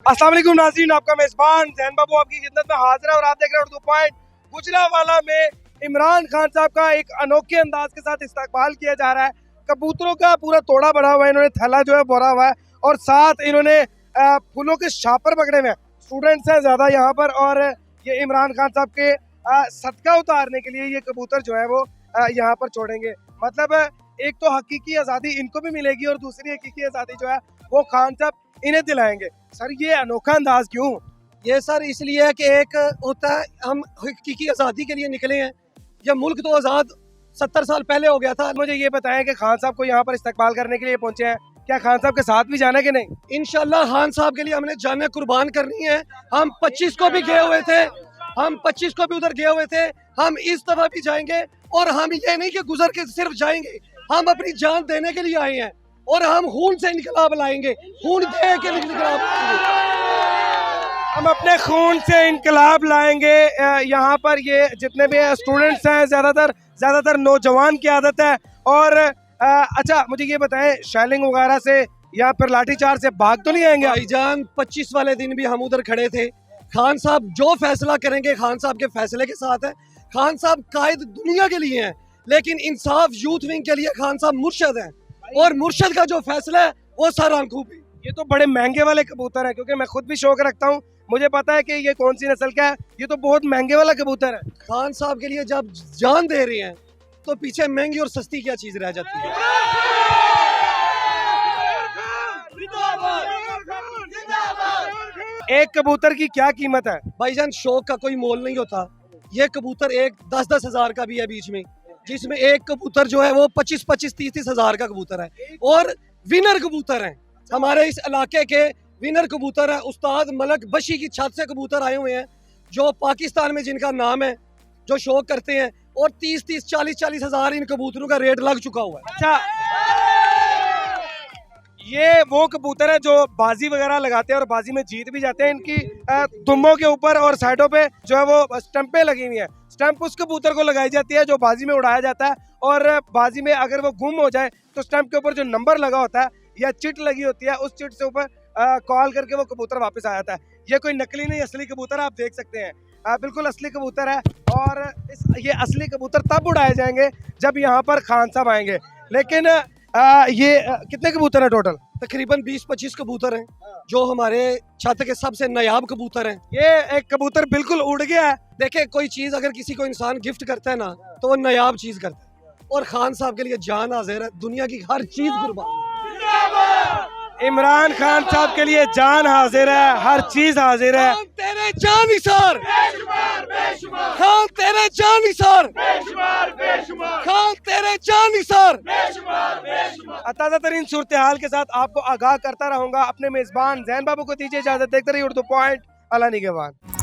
अस्सलाम वालेकुम नाज़रीन, आपका मेज़बान ज़ैन बाबू आपकी खिदमत में हाजिर है और आप देख रहे हैं उर्दू पॉइंट। गुजरावाला में इमरान खान साहब का एक अनोखे अंदाज के साथ इस्तकबाल किया जा रहा है। कबूतरों का पूरा तोड़ा बढ़ा हुआ है, इन्होंने थैला जो है भरा हुआ है और साथ इन्होंने फूलों के शापर पकड़े हुए हैं। स्टूडेंट्स हैं ज़्यादा यहाँ पर और ये इमरान खान साहब के सदका उतारने के लिए ये कबूतर जो है वो यहाँ पर छोड़ेंगे। मतलब एक तो हकीकी आज़ादी इनको भी मिलेगी और दूसरी हकीकी आज़ादी जो है वो खान साहब इन्हें दिलाएंगे। सर ये अनोखा अंदाज क्यों? ये सर इसलिए है कि एक होता है हम हकीकी आज़ादी के लिए निकले हैं। यह मुल्क तो आज़ाद 70 साल पहले हो गया था। मुझे ये बताएं कि खान साहब को यहाँ पर इस्तकबाल करने के लिए पहुंचे हैं, क्या खान साहब के साथ भी जाना कि नहीं? इंशाल्लाह खान साहब के लिए हमने जाने कुर्बान करनी है। हम 25 को भी गए हुए थे, हम 25 को भी उधर गए हुए थे। हम इस दफा भी जाएंगे और हम ये नहीं कि गुजर के सिर्फ जाएंगे, हम अपनी जान देने के लिए आए हैं और हम खून से इनकलाब लाएंगे, खून दे के इनकलाब लाएंगे। हम अपने खून से इनकलाब लाएंगे। यहाँ पर ये जितने भी स्टूडेंट्स हैं ज़्यादातर नौजवान की आदत है। और अच्छा मुझे ये बताएं, शेलिंग वगैरह से या फिर लाठीचार्ज से भाग तो नहीं आएंगे? भाईजान 25 वाले दिन भी हम उधर खड़े थे। खान साहब जो फैसला करेंगे खान साहब के फैसले के साथ है। खान साहब कायद दुनिया के लिए हैं, लेकिन इंसाफ यूथ विंग के लिए खान साहब मुर्शद हैं और मुर्शद का जो फैसला है वो सर आंखों पे। ये तो बड़े महंगे वाले कबूतर हैं, क्योंकि मैं खुद भी शौक रखता हूँ, मुझे पता है कि ये कौन सी नस्ल का है। ये तो बहुत महंगे वाला कबूतर है। खान साहब के लिए जब जान दे रहे हैं तो पीछे महंगी और सस्ती क्या चीज रह जाती है। एक कबूतर की क्या कीमत है? भाईजान शौक का कोई मोल नहीं होता। ये कबूतर एक 10-10 हजार का भी है बीच में, जिसमें एक कबूतर जो है वो 25-25, 30-30 हजार का कबूतर है और विनर कबूतर है। हमारे इस इलाके के विनर कबूतर है। उस्ताद मलक बशी की छत से कबूतर आए हुए हैं जो पाकिस्तान में जिनका नाम है, जो शौक करते हैं और 30-30, 40-40 हजार इन कबूतरों का रेट लग चुका हुआ है। अच्छा, ये वो कबूतर है जो बाजी वगैरह लगाते हैं और बाजी में जीत भी जाते हैं। इनकी दुम्बों के ऊपर और साइडों पे जो है वो स्टंपें लगी हुई हैं। स्टंप उस कबूतर को लगाई जाती है जो बाजी में उड़ाया जाता है, और बाजी में अगर वो गुम हो जाए तो स्टंप के ऊपर जो नंबर लगा होता है या चिट लगी होती है, उस चिट से ऊपर कॉल करके वो कबूतर वापस आ जाता है। ये कोई नकली नहीं, असली कबूतर आप देख सकते हैं, बिल्कुल असली कबूतर है। और ये असली कबूतर तब उड़ाए जाएंगे जब यहाँ पर खान साहब आएंगे। लेकिन ये कितने कबूतर है टोटल? तकरीबन 20-25 कबूतर हैं जो हमारे छत के सबसे नायाब कबूतर हैं। ये एक कबूतर बिल्कुल उड़ गया है। देखे कोई चीज अगर किसी को इंसान गिफ्ट करता है ना तो वो नायाब चीज करता है, और खान साहब के लिए जान हाजिर है, दुनिया की हर चीज कुर्बान। इमरान खान साहब के लिए जान हाजिर है, हर चीज हाजिर है। खान तेरे जान निसार, खान तेरे जान निसार, खान तेरे जान निसार। ताज़ा तरीन सूरत हाल के साथ आपको आगाह करता रहूंगा। अपने मेजबान ज़ैन बाबू को दीजिए इजाजत। देखते रहिए उर्दू पॉइंट। अल्लाह निगहबान।